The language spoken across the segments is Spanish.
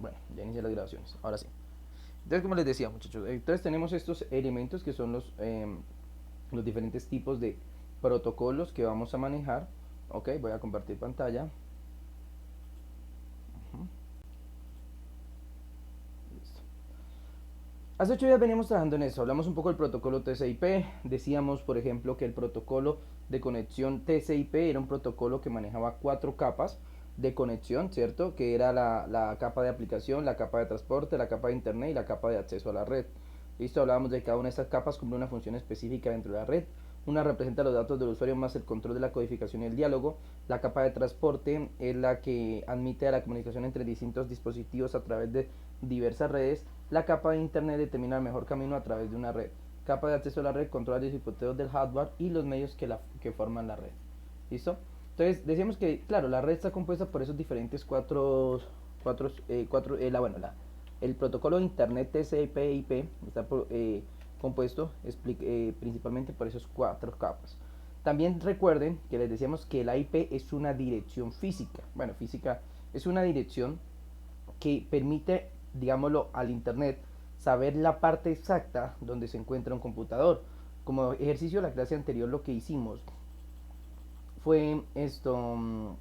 Bueno, ya inicié las grabaciones, ahora sí. Entonces, como les decía, muchachos, entonces tenemos estos elementos que son los diferentes tipos de protocolos que vamos a manejar. Ok, voy a compartir pantalla. Listo. Hace 8 días veníamos trabajando en eso, hablamos un poco del protocolo TCP, decíamos por ejemplo que el protocolo de conexión TCP era un protocolo que manejaba 4 capas de conexión, ¿cierto? Que era la capa de aplicación, la capa de transporte, la capa de internet y la capa de acceso a la red. Listo, hablábamos de que cada una de estas capas cumple una función específica dentro de la red. Una representa los datos del usuario más el control de la codificación y el diálogo. La capa de transporte es la que admite a la comunicación entre distintos dispositivos a través de diversas redes. La capa de internet determina el mejor camino a través de una red. Capa de acceso a la red controla los dispositivos del hardware y los medios que forman la red. ¿Listo? Entonces decíamos que, claro, la red está compuesta por esos diferentes el protocolo de internet TCP/IP está compuesto principalmente por esos 4 capas. También recuerden que les decíamos que la IP es una dirección física. Bueno, física es una dirección que permite, digámoslo, al internet saber la parte exacta donde se encuentra un computador. Como ejercicio de la clase anterior lo que hicimos fue esto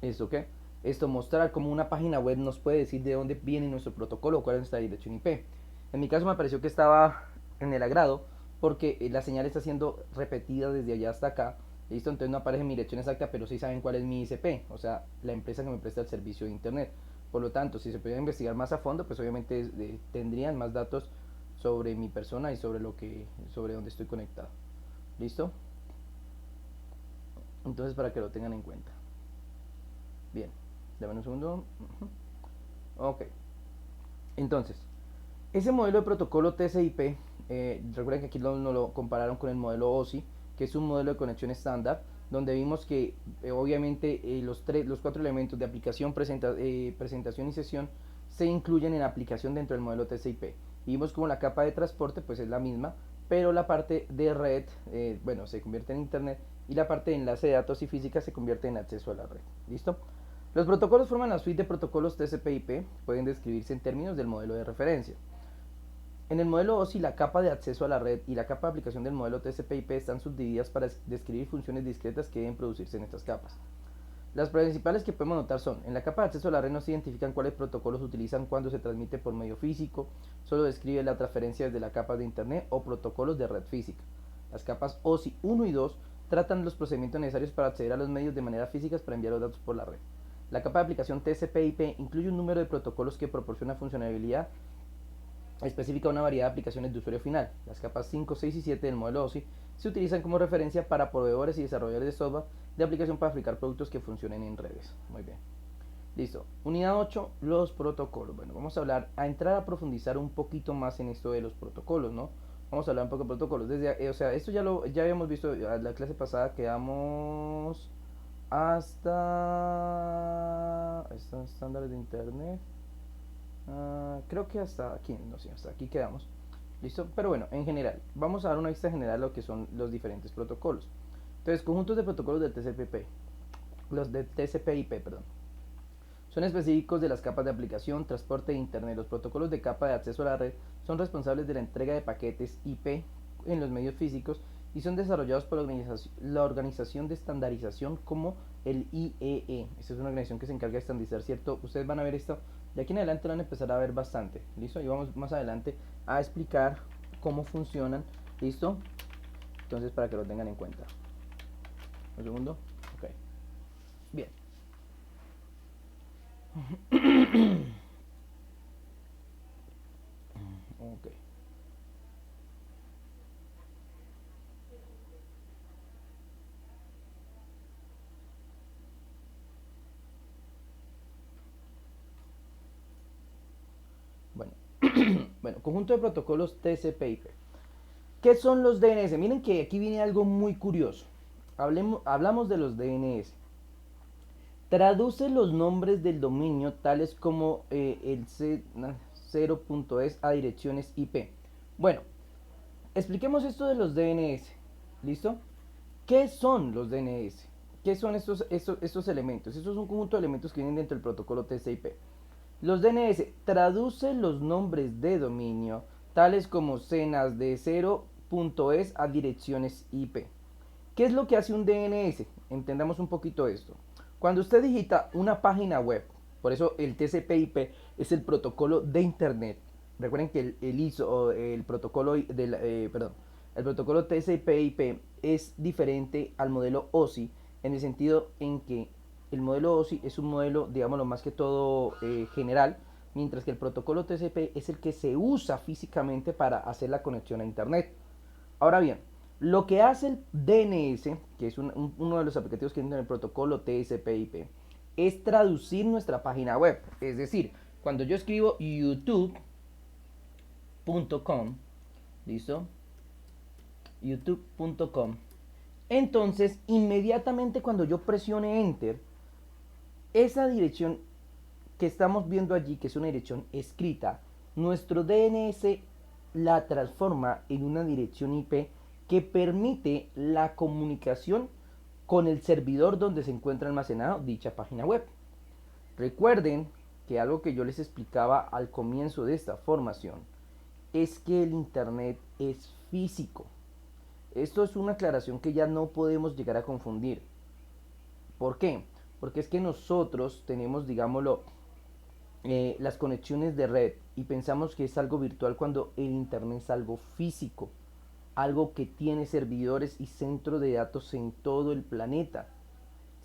qué esto mostrar cómo una página web nos puede decir de dónde viene nuestro protocolo o cuál es nuestra dirección IP. En mi caso me pareció que estaba en el agrado porque la señal está siendo repetida desde allá hasta acá. Listo, entonces no aparece mi dirección exacta, pero sí saben cuál es mi ICP, o sea, la empresa que me presta el servicio de internet. Por lo tanto, si se pudiera investigar más a fondo, pues obviamente tendrían más datos sobre mi persona y sobre dónde estoy conectado. ¿Listo? Entonces, para que lo tengan en cuenta. Bien, dame un segundo. Ok, entonces, ese modelo de protocolo TCP, recuerden que aquí nos lo compararon con el modelo OSI, que es un modelo de conexión estándar, donde vimos que obviamente los 4 elementos de aplicación, presentación y sesión se incluyen en la aplicación dentro del modelo TCP. Vimos como la capa de transporte pues es la misma, pero la parte de red, bueno, se convierte en internet y la parte de enlace de datos y física se convierte en acceso a la red. ¿Listo? Los protocolos forman la suite de protocolos TCP/IP, pueden describirse en términos del modelo de referencia. En el modelo OSI, la capa de acceso a la red y la capa de aplicación del modelo TCP/IP están subdivididas para describir funciones discretas que deben producirse en estas capas. Las principales que podemos notar son, en la capa de acceso a la red no se identifican cuáles protocolos se utilizan cuando se transmite por medio físico, solo describe la transferencia desde la capa de internet o protocolos de red física. Las capas OSI 1 y 2 tratan los procedimientos necesarios para acceder a los medios de manera física para enviar los datos por la red. La capa de aplicación TCP/IP incluye un número de protocolos que proporciona funcionalidad específica a una variedad de aplicaciones de usuario final. Las capas 5, 6 y 7 del modelo OSI se utilizan como referencia para proveedores y desarrolladores de software de aplicación para fabricar productos que funcionen en redes. Muy bien. Listo. Unidad 8, los protocolos. Bueno, vamos a entrar a profundizar un poquito más en esto de los protocolos, ¿no? Vamos a hablar un poco de protocolos. O sea, esto ya habíamos visto en la clase pasada, quedamos hasta estos estándares de internet. Creo que hasta aquí, no sé, hasta aquí quedamos. ¿Listo? Pero bueno, en general, vamos a dar una vista general de lo que son los diferentes protocolos. Entonces, conjuntos de protocolos de TCP/IP, los de TCP/IP, perdón, son específicos de las capas de aplicación, transporte de internet. Los protocolos de capa de acceso a la red son responsables de la entrega de paquetes IP en los medios físicos y son desarrollados por la organización de estandarización como el IEE. Esta es una organización que se encarga de estandarizar, ¿cierto? Ustedes van a ver esto, de aquí en adelante van a empezar a ver bastante, ¿listo? Y vamos más adelante a explicar cómo funcionan, ¿listo? Entonces, para que lo tengan en cuenta. Un segundo. Ok. Bien. Ok. Bueno, bueno, conjunto de protocolos TCP/IP. ¿Qué son los DNS? Miren que aquí viene algo muy curioso. Hablamos de los DNS. Traduce los nombres del dominio tales como el 0.es a direcciones IP. Bueno, expliquemos esto de los DNS. ¿Listo? ¿Qué son los DNS? ¿Qué son estos elementos? Estos son un conjunto de elementos que vienen dentro del protocolo TCP. Los DNS traducen los nombres de dominio, tales como cenas de 0.es a direcciones IP. ¿Qué es lo que hace un DNS? Entendamos un poquito esto. Cuando usted digita una página web, por eso el TCP/IP es el protocolo de Internet. Recuerden que el ISO, o el protocolo el protocolo TCP/IP es diferente al modelo OSI en el sentido en que el modelo OSI es un modelo, digámoslo más que todo general, mientras que el protocolo TCP es el que se usa físicamente para hacer la conexión a Internet. Ahora bien, lo que hace el DNS, que es uno de los aplicativos que tiene el protocolo TCP/IP, es traducir nuestra página web. Es decir, cuando yo escribo youtube.com, ¿listo? youtube.com, entonces inmediatamente cuando yo presione enter, esa dirección que estamos viendo allí, que es una dirección escrita, nuestro DNS la transforma en una dirección IP que permite la comunicación con el servidor donde se encuentra almacenado dicha página web. Recuerden que algo que yo les explicaba al comienzo de esta formación es que el Internet es físico. Esto es una aclaración que ya no podemos llegar a confundir. ¿Por qué? Porque es que nosotros tenemos, digámoslo, las conexiones de red y pensamos que es algo virtual cuando el Internet es algo físico, algo que tiene servidores y centros de datos en todo el planeta.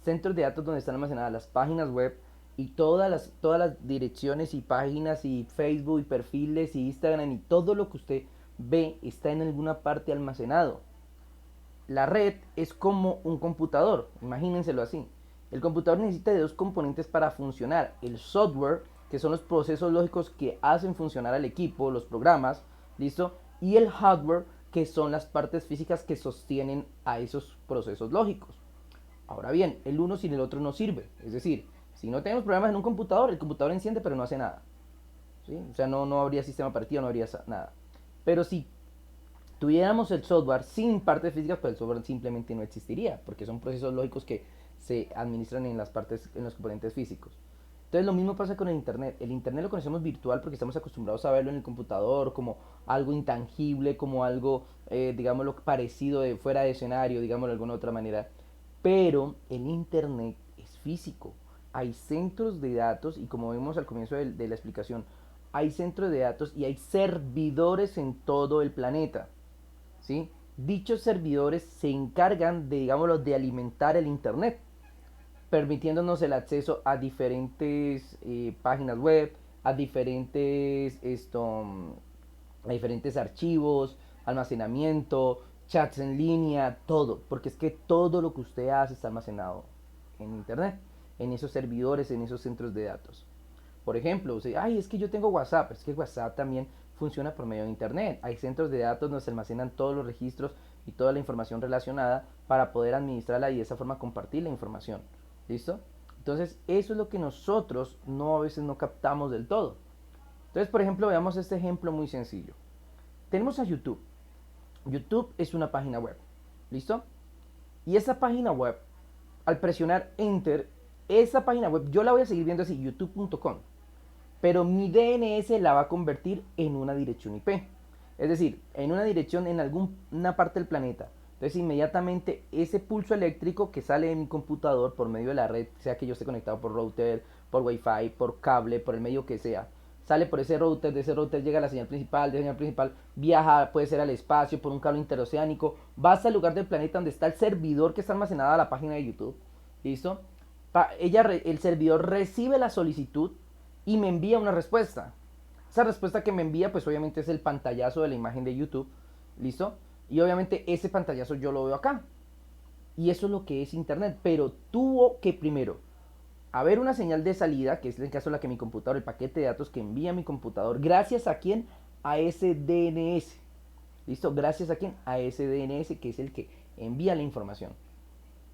Centros de datos donde están almacenadas las páginas web y todas las direcciones y páginas y Facebook y perfiles y Instagram y todo lo que usted ve está en alguna parte almacenado. La red es como un computador, imagínenselo así. El computador necesita de dos componentes para funcionar: el software, que son los procesos lógicos que hacen funcionar al equipo, los programas, ¿listo? Y el hardware, que son las partes físicas que sostienen a esos procesos lógicos. Ahora bien, el uno sin el otro no sirve. Es decir, si no tenemos problemas en un computador, el computador enciende pero no hace nada. ¿Sí? O sea, no habría sistema operativo, no habría nada. Pero si tuviéramos el software sin partes físicas, pues el software simplemente no existiría, porque son procesos lógicos que se administran en las partes, en los componentes físicos. Entonces lo mismo pasa con el Internet. El Internet lo conocemos virtual porque estamos acostumbrados a verlo en el computador como algo intangible, como algo, digámoslo, parecido de fuera de escenario, digámoslo de alguna otra manera. Pero el Internet es físico. Hay centros de datos y como vimos al comienzo de la explicación, hay centros de datos y hay servidores en todo el planeta. ¿Sí? Dichos servidores se encargan de, digámoslo, de alimentar el Internet, permitiéndonos el acceso a diferentes páginas web, a a diferentes archivos, almacenamiento, chats en línea, todo, porque es que todo lo que usted hace está almacenado en Internet, en esos servidores, en esos centros de datos. Por ejemplo, ay, es que yo tengo WhatsApp, es que WhatsApp también funciona por medio de Internet. Hay centros de datos donde se almacenan todos los registros y toda la información relacionada para poder administrarla y de esa forma compartir la información. ¿Listo? Entonces, eso es lo que nosotros a veces no captamos del todo. Entonces, por ejemplo, veamos este ejemplo muy sencillo. Tenemos a YouTube. YouTube es una página web. ¿Listo? Y esa página web, al presionar Enter, esa página web yo la voy a seguir viendo así, youtube.com. Pero mi DNS la va a convertir en una dirección IP. Es decir, en una dirección en alguna parte del planeta. Entonces inmediatamente ese pulso eléctrico que sale de mi computador por medio de la red, sea que yo esté conectado por router, por wifi, por cable, por el medio que sea, sale por ese router, de ese router llega a la señal principal, de la señal principal viaja, puede ser al espacio, por un cable interoceánico, va hasta el lugar del planeta donde está el servidor que está almacenado a la página de YouTube. ¿Listo? El servidor recibe la solicitud y me envía una respuesta. Esa respuesta que me envía, pues obviamente es el pantallazo de la imagen de YouTube. ¿Listo? Y obviamente ese pantallazo yo lo veo acá. Y eso es lo que es Internet. Pero tuvo que primero haber una señal de salida, que es el caso de la que mi computador, el paquete de datos que envía mi computador, gracias a quién, a ese DNS. ¿Listo? Gracias a quién, a ese DNS que es el que envía la información.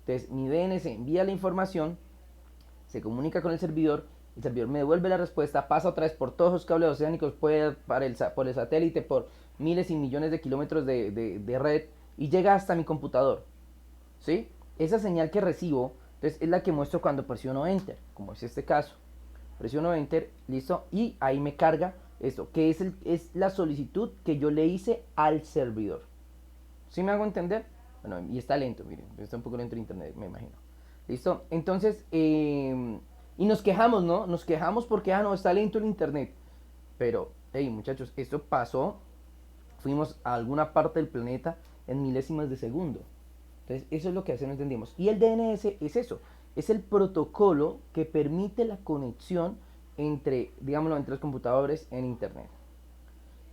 Entonces mi DNS envía la información, se comunica con el servidor me devuelve la respuesta, pasa otra vez por todos los cables oceánicos, puede por el satélite, por miles y millones de kilómetros de red y llega hasta mi computador. ¿Sí? Esa señal que recibo entonces, es la que muestro cuando presiono Enter, como es este caso. presiono enter, listo, y ahí me carga esto, que es la solicitud que yo le hice al servidor. ¿Sí me hago entender? Bueno, y está lento, miren, está un poco lento el internet, me imagino. ¿Listo? Entonces, y nos quejamos, ¿no? Nos quejamos porque, no, está lento el internet. Pero, hey, muchachos, esto pasó, fuimos a alguna parte del planeta en milésimas de segundo. Entonces, eso es lo que hace, no entendimos. Y el DNS es eso, es el protocolo que permite la conexión entre, digámoslo, entre los computadores en internet.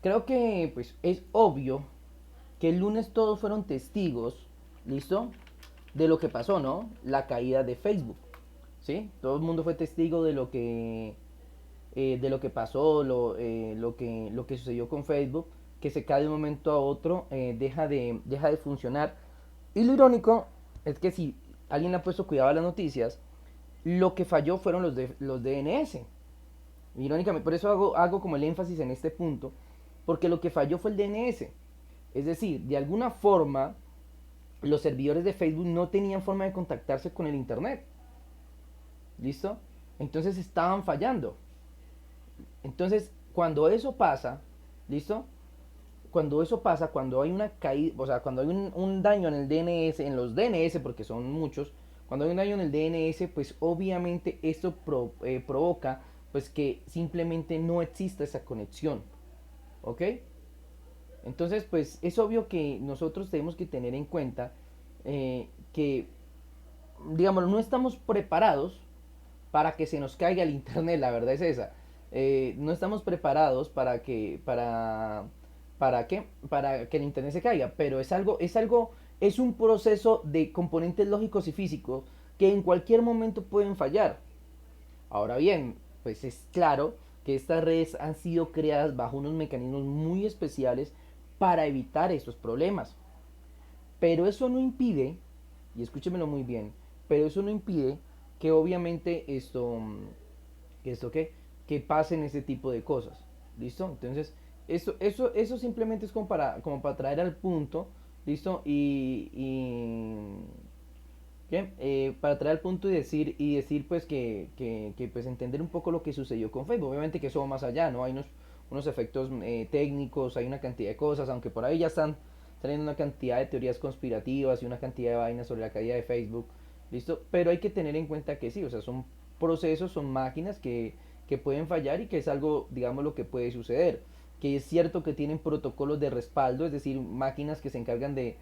Creo que, pues, es obvio que el lunes todos fueron testigos, ¿listo? De lo que pasó, ¿no? La caída de Facebook, ¿sí? Todo el mundo fue testigo de lo que pasó, lo que sucedió con Facebook, que se cae de un momento a otro, deja de funcionar. Y lo irónico es que si alguien le ha puesto cuidado a las noticias, lo que falló fueron los DNS. Irónicamente, por eso hago como el énfasis en este punto, porque lo que falló fue el DNS. Es decir, de alguna forma, los servidores de Facebook no tenían forma de contactarse con el Internet. ¿Listo? Entonces estaban fallando. Entonces, cuando eso pasa, ¿listo? Cuando eso pasa, cuando hay una caída, o sea, cuando hay un daño en el DNS, en los DNS, porque son muchos, cuando hay un daño en el DNS, pues obviamente esto provoca pues que simplemente no exista esa conexión, ¿ok? Entonces, pues es obvio que nosotros tenemos que tener en cuenta que, digamos, no estamos preparados para que se nos caiga el internet, la verdad es esa. No estamos preparados ¿para qué? Para que el internet se caiga, pero es un proceso de componentes lógicos y físicos que en cualquier momento pueden fallar. Ahora bien, pues es claro que estas redes han sido creadas bajo unos mecanismos muy especiales para evitar estos problemas. Pero eso no impide, y escúchemelo muy bien, pero eso no impide que obviamente esto que pasen ese tipo de cosas. ¿Listo? Entonces, eso simplemente es como para traer al punto, ¿listo? ¿Qué? Para traer al punto y decir pues que pues entender un poco lo que sucedió con Facebook. Obviamente que eso va más allá, ¿no? Hay unos efectos técnicos, hay una cantidad de cosas, aunque por ahí ya están saliendo una cantidad de teorías conspirativas y una cantidad de vainas sobre la caída de Facebook, ¿listo? Pero hay que tener en cuenta que sí, o sea, son procesos, son máquinas que pueden fallar y que es algo, digamos, lo que puede suceder. Que es cierto que tienen protocolos de respaldo, es decir, máquinas que se encargan de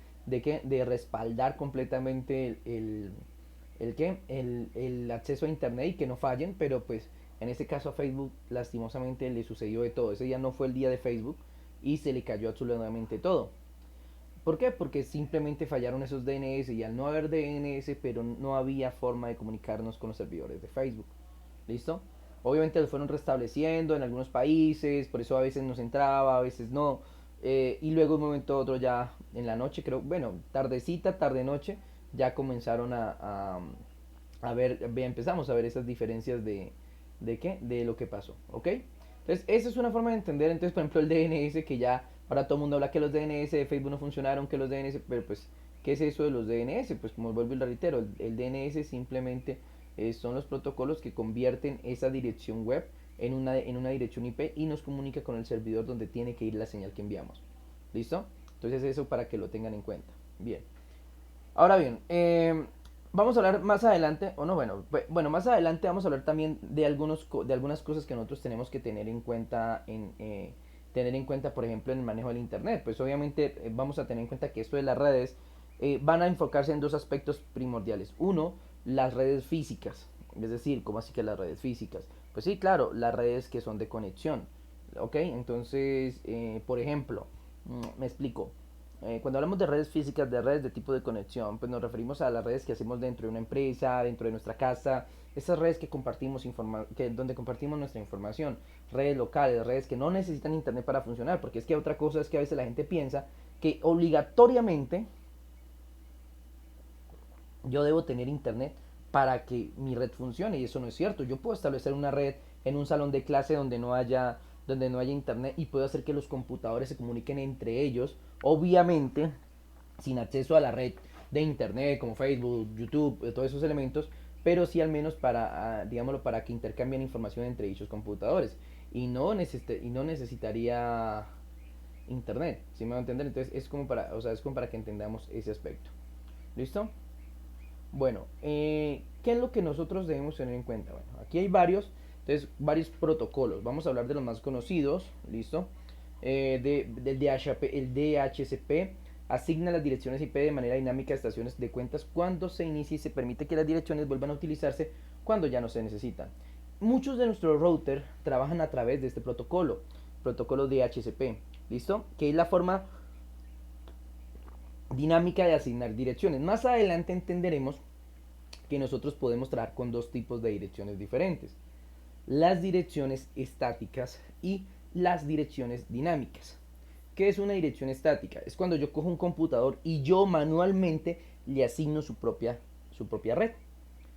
respaldar completamente el acceso a internet y que no fallen, pero pues en este caso a Facebook lastimosamente le sucedió de todo. Ese día no fue el día de Facebook y se le cayó absolutamente todo. ¿Por qué? Porque simplemente fallaron esos DNS y al no haber DNS, pero no había forma de comunicarnos con los servidores de Facebook. ¿Listo? Obviamente los fueron restableciendo en algunos países, por eso a veces nos entraba, a veces no. Y luego de un momento a otro ya en la noche, creo, bueno, tardecita, tarde-noche, ya comenzaron a ver, empezamos a ver esas diferencias ¿de qué? De lo que pasó, ¿ok? Entonces, esa es una forma de entender, entonces, por ejemplo, el DNS, que ya ahora todo el mundo habla que los DNS de Facebook no funcionaron, que los DNS, pero pues, ¿qué es eso de los DNS? Pues como vuelvo y lo reitero, el DNS simplemente son los protocolos que convierten esa dirección web en una dirección IP y nos comunica con el servidor donde tiene que ir la señal que enviamos. ¿Listo? Entonces eso para que lo tengan en cuenta. Bien. Ahora bien, vamos a hablar más adelante, o no, bueno, más adelante vamos a hablar también de algunas cosas que nosotros tenemos que tener en cuenta, por ejemplo, en el manejo del Internet. Pues obviamente vamos a tener en cuenta que esto de las redes van a enfocarse en dos aspectos primordiales. Uno, las redes físicas, es decir, ¿cómo así que las redes físicas? Pues sí, claro, las redes que son de conexión, ¿ok? Entonces, por ejemplo, me explico. Cuando hablamos de redes físicas, de redes de tipo de conexión, pues nos referimos a las redes que hacemos dentro de una empresa, dentro de nuestra casa, esas redes que compartimos donde compartimos nuestra información, redes locales, redes que no necesitan internet para funcionar, porque es que otra cosa es que a veces la gente piensa que obligatoriamente yo debo tener internet para que mi red funcione y eso no es cierto. Yo puedo establecer una red en un salón de clase donde no haya internet y puedo hacer que los computadores se comuniquen entre ellos, obviamente sin acceso a la red de internet como Facebook, YouTube, todos esos elementos, pero sí al menos para, digámoslo, para que intercambien información entre dichos computadores. Y no necesitaría internet, ¿sí me va a entender? Entonces es como para, o sea, es como para que entendamos ese aspecto. ¿Listo? Bueno, ¿qué es lo que nosotros debemos tener en cuenta? Bueno, aquí hay varios protocolos. Vamos a hablar de los más conocidos, ¿listo? Del DHCP, el DHCP asigna las direcciones IP de manera dinámica a estaciones de cuentas cuando se inicia y se permite que las direcciones vuelvan a utilizarse cuando ya no se necesitan. Muchos de nuestros routers trabajan a través de este protocolo DHCP, ¿listo? Que es la forma dinámica de asignar direcciones. Más adelante entenderemos que nosotros podemos trabajar con dos tipos de direcciones diferentes: las direcciones estáticas y las direcciones dinámicas. ¿Qué es una dirección estática? Es cuando yo cojo un computador y yo manualmente le asigno su propia red.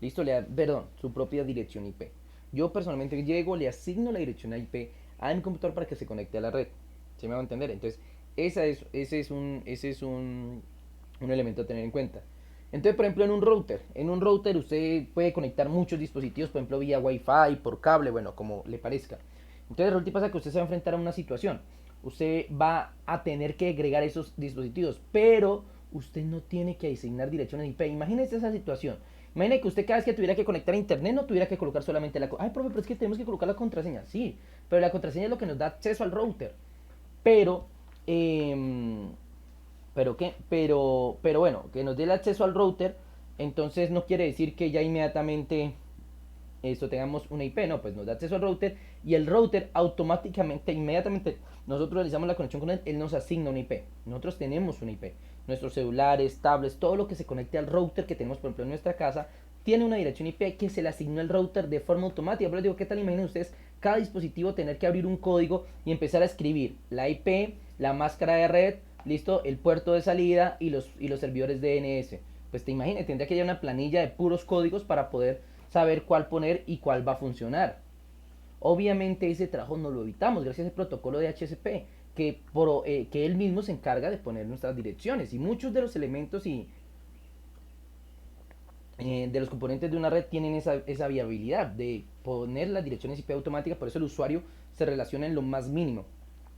¿Listo? Perdón, su propia dirección IP. Yo personalmente llego, le asigno la dirección IP a mi computador para que se conecte a la red. ¿Se me va a entender? Entonces, ese es un elemento a tener en cuenta. Entonces, por ejemplo, en un router usted puede conectar muchos dispositivos, por ejemplo, vía Wi-Fi, por cable, bueno, como le parezca. Entonces, resulta y pasa que usted se va a enfrentar a una situación. Usted va a tener que agregar esos dispositivos, pero usted no tiene que asignar direcciones IP. Imagínese esa situación. Imagine que usted cada vez que tuviera que conectar a internet no tuviera que colocar solamente la... Ay, profe, pero es que tenemos que colocar la contraseña. Sí, pero la contraseña es lo que nos da acceso al router. Pero, eh, pero bueno, que nos dé el acceso al router, entonces no quiere decir que ya inmediatamente esto tengamos una IP, no, pues nos da acceso al router y el router automáticamente, inmediatamente nosotros realizamos la conexión con él nos asigna una IP. Nosotros tenemos una IP. Nuestros celulares, tablets, todo lo que se conecte al router que tenemos, por ejemplo, en nuestra casa, tiene una dirección IP que se le asignó al router de forma automática. Pero les digo, ¿qué tal? Imaginen ustedes cada dispositivo tener que abrir un código y empezar a escribir la IP, la máscara de red, listo, el puerto de salida y los servidores DNS. Pues te imaginas, tendría que haber una planilla de puros códigos para poder saber cuál poner y cuál va a funcionar. Obviamente ese trabajo no lo evitamos gracias al protocolo de HCP, que él mismo se encarga de poner nuestras direcciones y muchos de los elementos de los componentes de una red tienen esa viabilidad de poner las direcciones IP automáticas, por eso el usuario se relaciona en lo más mínimo.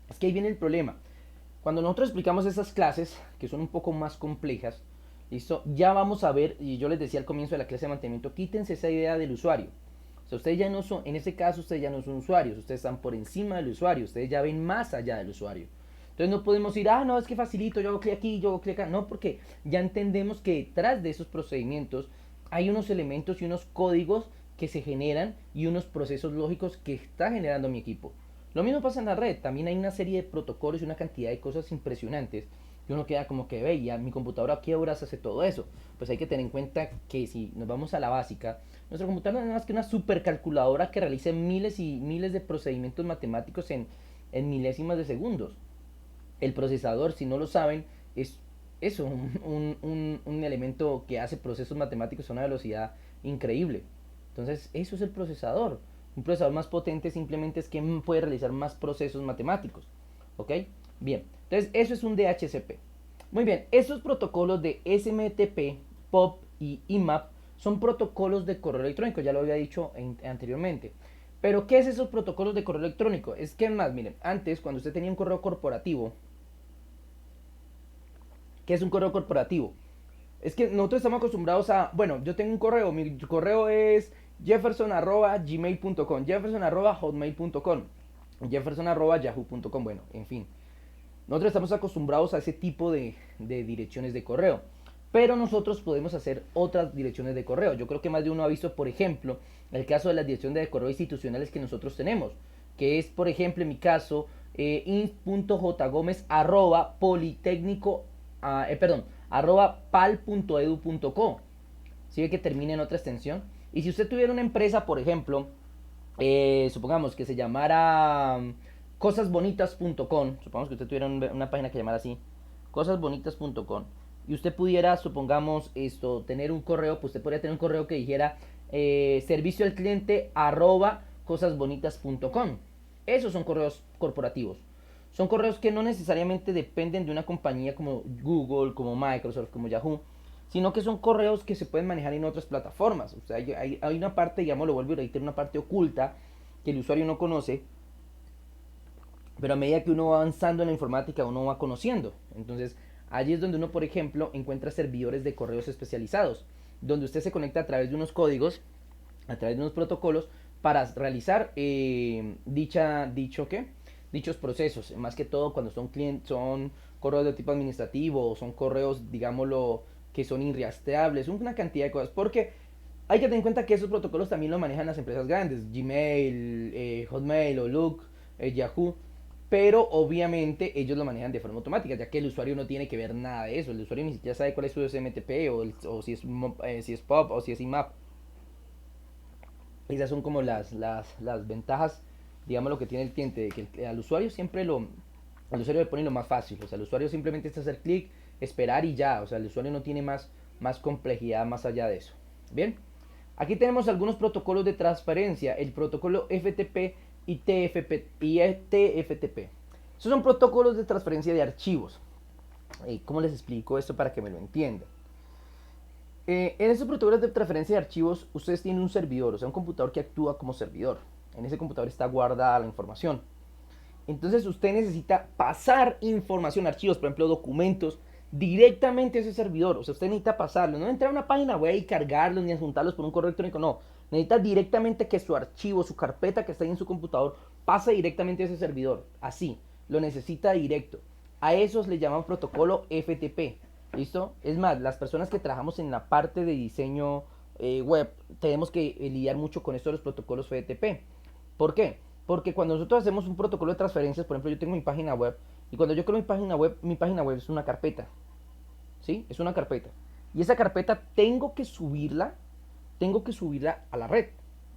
Es que ahí viene el problema. Cuando nosotros explicamos esas clases, que son un poco más complejas, ¿listo? Ya vamos a ver, y yo les decía al comienzo de la clase de mantenimiento, quítense esa idea del usuario. O sea, ustedes ya no son, en ese caso ustedes ya no son usuarios, ustedes están por encima del usuario, ustedes ya ven más allá del usuario. Entonces no podemos ir, no, es que facilito, yo hago clic aquí, yo hago clic acá. No, porque ya entendemos que detrás de esos procedimientos hay unos elementos y unos códigos que se generan y unos procesos lógicos que está generando mi equipo. Lo mismo pasa en la red, también hay una serie de protocolos y una cantidad de cosas impresionantes que uno queda como que veía, mi computadora a qué horas hace todo eso. Pues hay que tener en cuenta que si nos vamos a la básica, nuestra computadora no es más que una supercalculadora que realice miles y miles de procedimientos matemáticos en milésimas de segundos. El procesador, si no lo saben, es eso, un elemento que hace procesos matemáticos a una velocidad increíble. Entonces, eso es el procesador. Un procesador más potente simplemente es que puede realizar más procesos matemáticos. ¿Ok? Bien, entonces eso es un DHCP. Muy bien, esos protocolos de SMTP, POP y IMAP son protocolos de correo electrónico, ya lo había dicho anteriormente. Pero, ¿qué es esos protocolos de correo electrónico? Es que más, miren, antes cuando usted tenía un correo corporativo, ¿qué es un correo corporativo? Es que nosotros estamos acostumbrados a, bueno, yo tengo un correo, mi correo es jefferson@gmail.com, jefferson@hotmail.com, jefferson@yahoo.com, bueno, en fin. Nosotros estamos acostumbrados a ese tipo de direcciones de correo. Pero nosotros podemos hacer otras direcciones de correo. Yo creo que más de uno ha visto, por ejemplo, el caso de las direcciones de correo institucionales que nosotros tenemos. Que es, por ejemplo, en mi caso, int.jgomez@politécnico, pal.edu.co. ¿Sí ve que termina en otra extensión? Y si usted tuviera una empresa, por ejemplo, supongamos que se llamara cosasbonitas.com, supongamos que usted tuviera una página que llamara así, cosasbonitas.com, y usted pudiera, supongamos, tener un correo, pues usted podría tener un correo que dijera servicio al cliente @cosasbonitas.com. Esos son correos corporativos. Son correos que no necesariamente dependen de una compañía como Google, como Microsoft, como Yahoo, sino que son correos que se pueden manejar en otras plataformas. O sea, hay una parte, digamos, lo vuelvo a reiterar, una parte oculta que el usuario no conoce, pero a medida que uno va avanzando en la informática, uno va conociendo. Entonces, allí es donde uno, por ejemplo, encuentra servidores de correos especializados, donde usted se conecta a través de unos códigos, a través de unos protocolos, para realizar dichos procesos. Más que todo cuando son clientes, son correos de tipo administrativo, o son correos, digámoslo, que son irrastreables, una cantidad de cosas. Porque hay que tener en cuenta que esos protocolos también lo manejan las empresas grandes, Gmail, Hotmail, Outlook, Yahoo, pero obviamente ellos lo manejan de forma automática, ya que el usuario no tiene que ver nada de eso. El usuario ni siquiera sabe cuál es su SMTP o si es POP o si es IMAP. Esas son como las ventajas, digamos, lo que tiene el cliente, de que al usuario al usuario le pone lo más fácil. O sea, el usuario simplemente es hacer clic, esperar y ya. O sea, el usuario no tiene más complejidad más allá de eso. Bien, aquí tenemos algunos protocolos de transferencia, el protocolo FTP y TFTP. Esos son protocolos de transferencia de archivos. ¿Cómo les explico esto para que me lo entiendan? En esos protocolos de transferencia de archivos, ustedes tienen un servidor, o sea, un computador que actúa como servidor. En ese computador está guardada la información. Entonces usted necesita pasar información, archivos, por ejemplo, documentos, directamente a ese servidor. O sea, usted necesita pasarlo, no entrar a una página web y cargarlos ni juntarlos por un correo electrónico, no. Necesita directamente que su archivo, su carpeta que está ahí en su computador, pase directamente a ese servidor. Así, lo necesita directo. A esos le llaman protocolo FTP. ¿Listo? Es más, las personas que trabajamos en la parte de diseño web, tenemos que lidiar mucho con esto de los protocolos FTP. ¿Por qué? Porque cuando nosotros hacemos un protocolo de transferencias, por ejemplo, yo tengo mi página web, y cuando yo creo mi página web es una carpeta. ¿Sí? Es una carpeta. Y esa carpeta tengo que subirla a la red.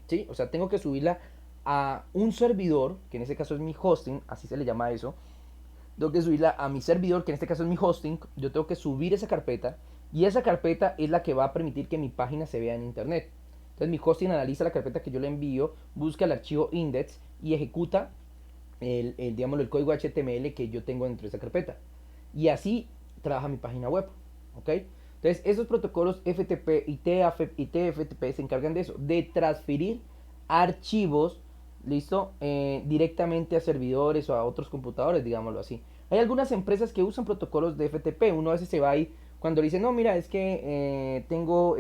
¿Sí? O sea, tengo que subirla a un servidor, que en este caso es mi hosting, así se le llama a eso. Tengo que subirla a mi servidor, que en este caso es mi hosting. Yo tengo que subir esa carpeta, y esa carpeta es la que va a permitir que mi página se vea en internet. Entonces mi hosting analiza la carpeta que yo le envío, busca el archivo index y ejecuta el código HTML que yo tengo dentro de esa carpeta. Y así trabaja mi página web. ¿Ok? Entonces esos protocolos FTP y TFTP se encargan de eso, de transferir archivos, ¿listo? Directamente a servidores o a otros computadores, digámoslo así. Hay algunas empresas que usan protocolos de FTP. Uno a veces se va ahí cuando dice, no, mira, es que tengo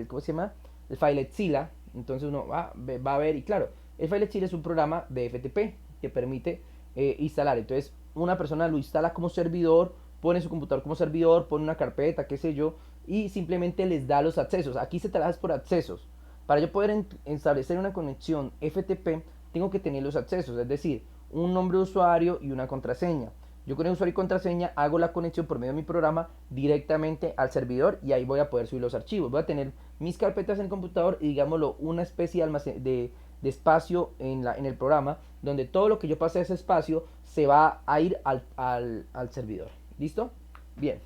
¿cómo se llama? El FileZilla. Entonces uno va a ver, y claro, el FileZilla es un programa de FTP que permite instalar. Entonces una persona lo instala como servidor, pone su computador como servidor, pone una carpeta, qué sé yo, y simplemente les da los accesos. Aquí se trabaja por accesos. Para yo poder establecer una conexión FTP, tengo que tener los accesos, es decir, un nombre de usuario y una contraseña. Yo con el usuario y contraseña hago la conexión por medio de mi programa directamente al servidor, y ahí voy a poder subir los archivos. Voy a tener mis carpetas en el computador y, digámoslo, una especie de espacio en el programa, donde todo lo que yo pase a ese espacio se va a ir al servidor. ¿Listo? Bien.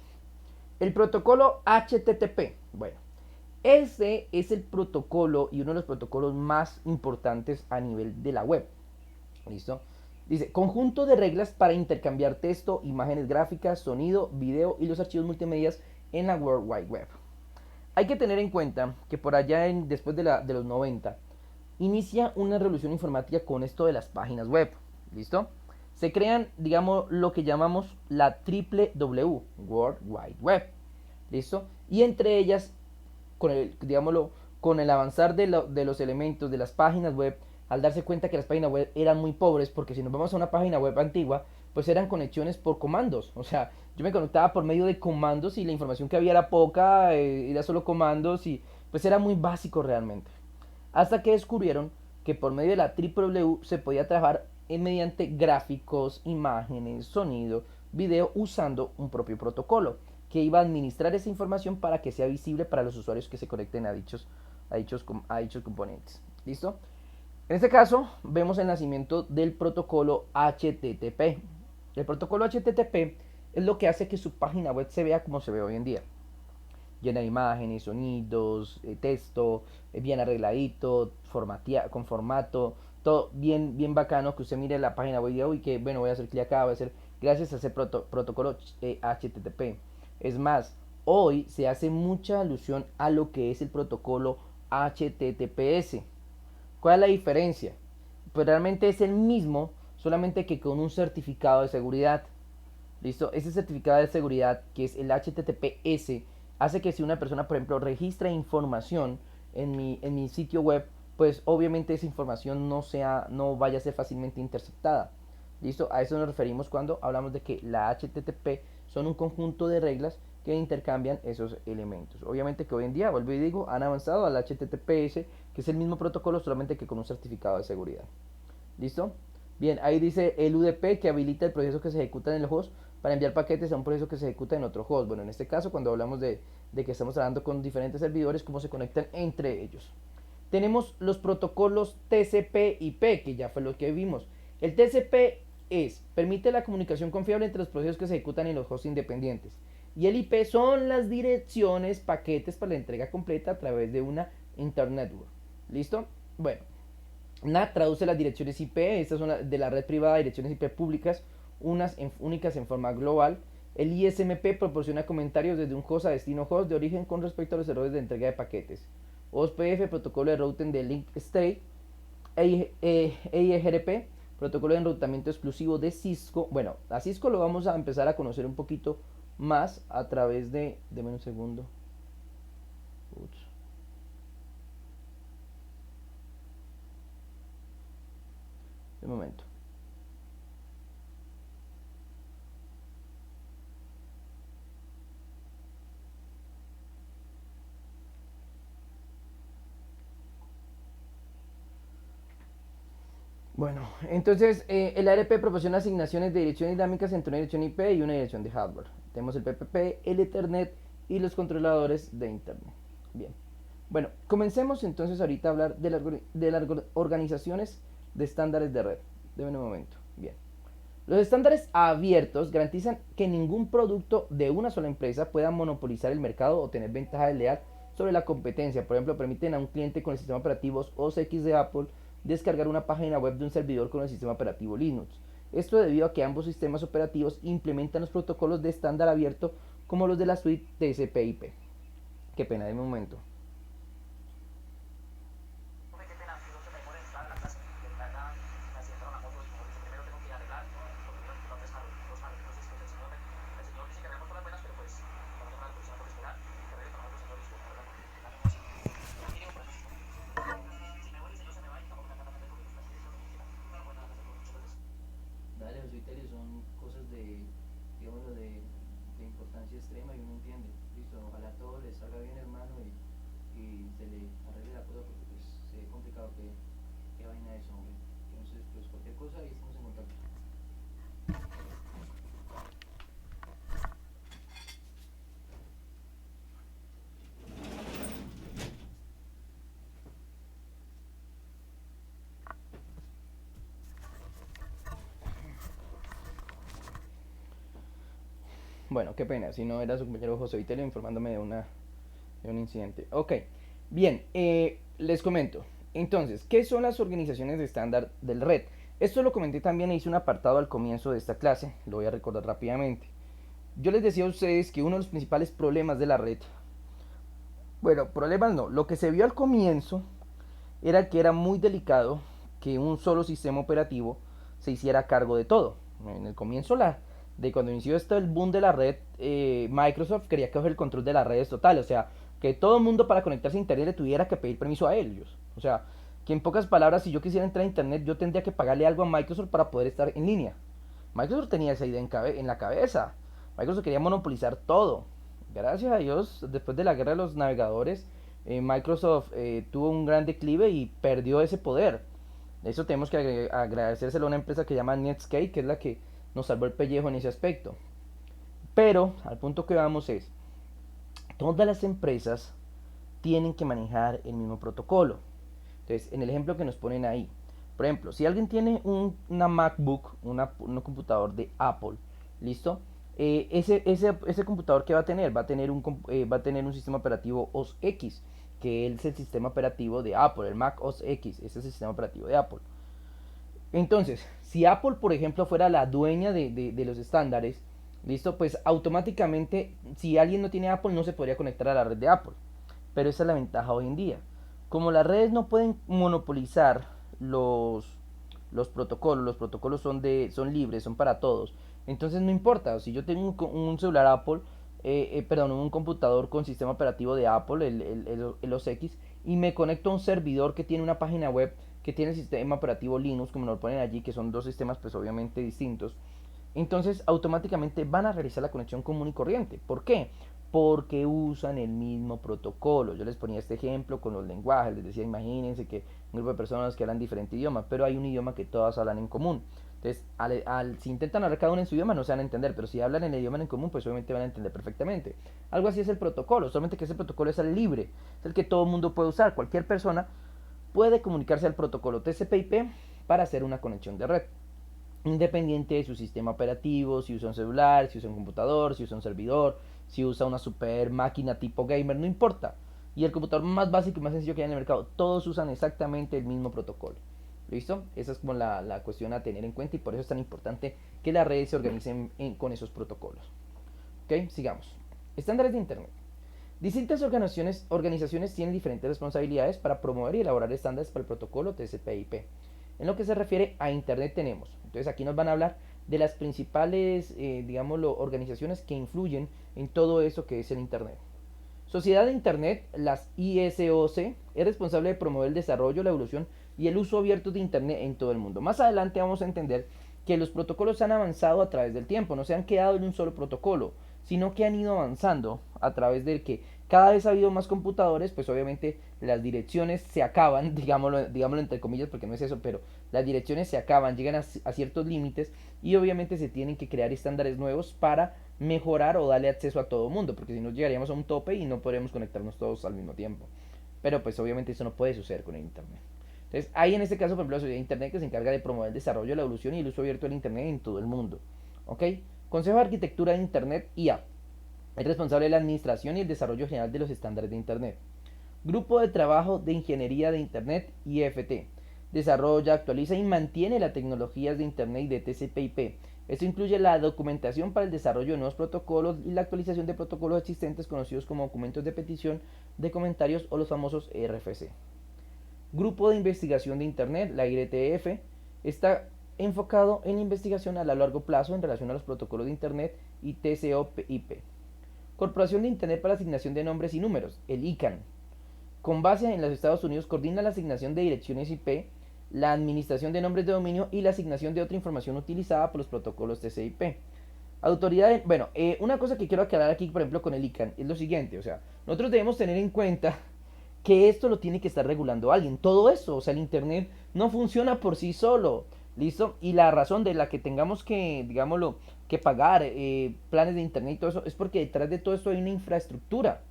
El protocolo HTTP. Bueno, ese es el protocolo y uno de los protocolos más importantes a nivel de la web. ¿Listo? Dice, conjunto de reglas para intercambiar texto, imágenes gráficas, sonido, video y los archivos multimedia en la World Wide Web. Hay que tener en cuenta que por allá después de los 90 inicia una revolución informática con esto de las páginas web. ¿Listo? Se crean, digamos, lo que llamamos la triple W, World Wide Web. ¿Listo? Y entre ellas, digámoslo, con el avanzar de los elementos de las páginas web, al darse cuenta que las páginas web eran muy pobres, porque si nos vamos a una página web antigua, pues eran conexiones por comandos. O sea, yo me conectaba por medio de comandos y la información que había era poca, era solo comandos, y pues era muy básico realmente. Hasta que descubrieron que por medio de la W se podía trabajar mediante gráficos, imágenes, sonido, video, usando un propio protocolo que iba a administrar esa información para que sea visible para los usuarios que se conecten a dichos componentes. ¿Listo? En este caso, vemos el nacimiento del protocolo HTTP. El protocolo HTTP es lo que hace que su página web se vea como se ve hoy en día. Llena de imágenes, sonidos, texto, bien arregladito, con formato, todo bien bacano, que usted mire la página web y diga, uy, que voy a hacer clic acá, voy a hacer gracias a ese protocolo HTTP. Es más, hoy se hace mucha alusión a lo que es el protocolo HTTPS. ¿Cuál es la diferencia? Pues realmente es el mismo, solamente que con un certificado de seguridad. ¿Listo? Ese certificado de seguridad, que es el HTTPS, hace que si una persona, por ejemplo, registra información en mi sitio web, pues obviamente esa información no vaya a ser fácilmente interceptada. ¿Listo? A eso nos referimos cuando hablamos de que la HTTP son un conjunto de reglas que intercambian esos elementos. Obviamente que hoy en día, vuelvo y digo, han avanzado al HTTPS, que es el mismo protocolo, solamente que con un certificado de seguridad. ¿Listo? Bien, ahí dice el UDP que habilita el proceso que se ejecuta en el host para enviar paquetes a un proceso que se ejecuta en otro host. Bueno, en este caso, cuando hablamos de que estamos hablando con diferentes servidores, cómo se conectan entre ellos. Tenemos los protocolos TCP/IP, que ya fue lo que vimos. El TCP permite la comunicación confiable entre los procesos que se ejecutan en los hosts independientes. Y el IP son las direcciones, paquetes para la entrega completa a través de una Internet Network. ¿Listo? Bueno, NAT traduce las direcciones IP, estas son de la red privada, direcciones IP públicas, únicas en forma global. El ISMP proporciona comentarios desde un host a destino host de origen con respecto a los errores de entrega de paquetes. OSPF, protocolo de routing de Link State. EIGRP, protocolo de enrutamiento exclusivo de Cisco. Bueno, a Cisco lo vamos a empezar a conocer un poquito más a través de... Deme un segundo. Ups. Un momento. Bueno, entonces el ARP proporciona asignaciones de direcciones dinámicas entre una dirección IP y una dirección de hardware. Tenemos el PPP, el Ethernet y los controladores de Internet. Bien. Bueno, comencemos entonces ahorita a hablar de las organizaciones de estándares de red. Deme un momento. Bien. Los estándares abiertos garantizan que ningún producto de una sola empresa pueda monopolizar el mercado o tener ventaja desleal sobre la competencia. Por ejemplo, permiten a un cliente con el sistema operativo OS X de Apple descargar una página web de un servidor con el sistema operativo Linux. Esto debido a que ambos sistemas operativos implementan los protocolos de estándar abierto como los de la suite TCP/IP. Qué pena, de momento. Dale, los Vitelli son cosas digamos, de importancia extrema y uno entiende. Listo, ojalá todo le salga bien, hermano, y se le arregle la cosa porque pues se ve complicado que vaina eso, hombre. Entonces, pues cualquier cosa ahí estamos en contacto. Bueno, qué pena, si no era su compañero José Vitelio informándome de un incidente. Ok, bien, les comento. Entonces, ¿qué son las organizaciones de estándar del red? Esto lo comenté también e hice un apartado al comienzo de esta clase, lo voy a recordar rápidamente. Yo les decía a ustedes que uno de los principales problemas de la red, bueno, problemas no, lo que se vio al comienzo era que era muy delicado que un solo sistema operativo se hiciera cargo de todo. En el comienzo de cuando inició esto el boom de la red, Microsoft quería coger el control de las redes total, o sea, que todo el mundo para conectarse a internet le tuviera que pedir permiso a ellos. O sea, que en pocas palabras, si yo quisiera entrar a internet, yo tendría que pagarle algo a Microsoft para poder estar en línea. Microsoft tenía esa idea en la cabeza. Microsoft quería monopolizar todo. Gracias a Dios, después de la guerra de los navegadores, Microsoft tuvo un gran declive y perdió ese poder. Eso tenemos que agradecérselo a una empresa que se llama Netscape, que es la que nos salvó el pellejo en ese aspecto. Pero al punto que vamos es, todas las empresas tienen que manejar el mismo protocolo. Entonces, en el ejemplo que nos ponen ahí, por ejemplo, si alguien tiene una MacBook, un computador de Apple, ¿listo? Ese computador que va a tener, va a tener un sistema operativo OS X, que es el sistema operativo de Apple, el Mac OS X, ese es el sistema operativo de Apple. Entonces, si Apple, por ejemplo, fuera la dueña de los estándares, ¿Listo? Pues automáticamente, si alguien no tiene Apple, no se podría conectar a la red de Apple. Pero esa es la ventaja hoy en día. Como las redes no pueden monopolizar los protocolos son libres, son para todos. Entonces no importa, si yo tengo un celular Apple, perdón, un computador con sistema operativo de Apple, el OS X, y me conecto a un servidor que tiene una página web que tiene el sistema operativo Linux, como lo ponen allí, que son dos sistemas pues obviamente distintos, entonces automáticamente van a realizar la conexión común y corriente. ¿Por qué? Porque usan el mismo protocolo. Yo les ponía este ejemplo con los lenguajes, les decía, imagínense que un grupo de personas que hablan diferente idioma, pero hay un idioma que todas hablan en común. Entonces, si intentan hablar cada uno en su idioma, no se van a entender, pero si hablan en el idioma en común, pues obviamente van a entender perfectamente. Algo así es el protocolo, solamente que ese protocolo es el libre, es el que todo el mundo puede usar. Cualquier persona puede comunicarse al protocolo TCP/IP para hacer una conexión de red, independiente de su sistema operativo, si usa un celular, si usa un computador, si usa un servidor, si usa una super máquina tipo gamer, no importa. Y el computador más básico y más sencillo que hay en el mercado, todos usan exactamente el mismo protocolo. ¿Listo? Esa es como la cuestión a tener en cuenta, y por eso es tan importante que las redes se organicen con esos protocolos. ¿Ok? Sigamos. Estándares de Internet. Distintas organizaciones tienen diferentes responsabilidades para promover y elaborar estándares para el protocolo TCP/IP. En lo que se refiere a Internet tenemos, entonces aquí nos van a hablar de las principales, digámoslo, organizaciones que influyen en todo eso que es el Internet. Sociedad de Internet, las ISOC, es responsable de promover el desarrollo, la evolución y el uso abierto de Internet en todo el mundo. Más adelante vamos a entender que los protocolos han avanzado a través del tiempo, no se han quedado en un solo protocolo, sino que han ido avanzando a través del que cada vez ha habido más computadores, pues obviamente las direcciones se acaban, digámoslo entre comillas, porque no es eso, pero las direcciones se acaban, llegan a ciertos límites, y obviamente se tienen que crear estándares nuevos para mejorar o darle acceso a todo el mundo, porque si no llegaríamos a un tope y no podríamos conectarnos todos al mismo tiempo. Pero pues obviamente eso no puede suceder con el Internet. Entonces, hay en este caso, por ejemplo, la sociedad de Internet, que se encarga de promover el desarrollo, la evolución y el uso abierto del Internet en todo el mundo. ¿Ok? Consejo de Arquitectura de Internet, IA. Es responsable de la administración y el desarrollo general de los estándares de Internet. Grupo de Trabajo de Ingeniería de Internet, IFT. Desarrolla, actualiza y mantiene las tecnologías de Internet y de TCP/IP. Esto incluye la documentación para el desarrollo de nuevos protocolos y la actualización de protocolos existentes conocidos como documentos de petición de comentarios o los famosos RFC. Grupo de Investigación de Internet, la IRTF, está enfocado en investigación a largo plazo en relación a los protocolos de Internet y TCP/IP. Corporación de Internet para la Asignación de Nombres y Números, el ICANN. Con base en los Estados Unidos, coordina la asignación de direcciones IP, la administración de nombres de dominio y la asignación de otra información utilizada por los protocolos TCP/IP. Autoridad, bueno, una cosa que quiero aclarar aquí, por ejemplo, con el ICANN es lo siguiente, o sea, nosotros debemos tener en cuenta que esto lo tiene que estar regulando alguien. Todo eso, o sea, el Internet no funciona por sí solo. ¿Listo? Y la razón de la que tengamos que, digámoslo, que pagar planes de Internet y todo eso es porque detrás de todo esto hay una infraestructura.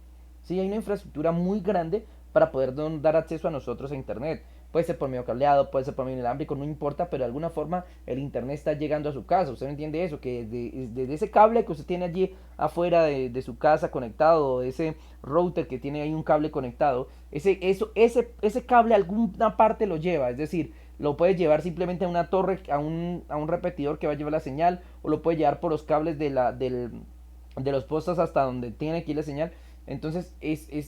Sí, hay una infraestructura muy grande para poder dar acceso a nosotros a Internet. Puede ser por medio cableado, puede ser por medio inalámbrico, no importa, pero de alguna forma el Internet está llegando a su casa. ¿Usted no entiende eso? Que desde ese cable que usted tiene allí afuera de su casa conectado, ese router que tiene ahí un cable conectado, ese cable a alguna parte lo lleva. Es decir, lo puede llevar simplemente a una torre, a un repetidor que va a llevar la señal, o lo puede llevar por los cables de los postes hasta donde tiene que ir la señal. Entonces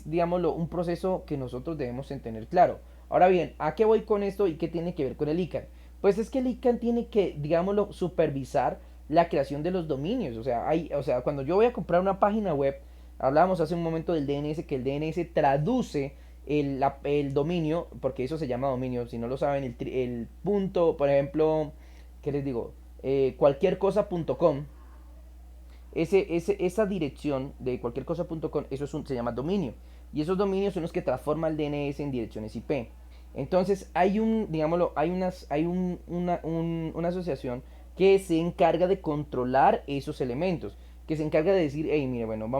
digámoslo, un proceso que nosotros debemos tener claro. Ahora bien, ¿a qué voy con esto y qué tiene que ver con el ICANN? Pues es que el ICANN tiene que, digámoslo, supervisar la creación de los dominios. O sea, cuando yo voy a comprar una página web, hablábamos hace un momento del DNS, que el DNS traduce el dominio, porque eso se llama dominio, si no lo saben, el punto, por ejemplo, ¿qué les digo? Cualquiercosa.com. Esa dirección de cualquiercosa.com, se llama dominio. Y esos dominios son los que transforman el DNS en direcciones IP. Entonces digámoslo, una asociación que se encarga de controlar esos elementos, que se encarga de decir, hey, mire, bueno,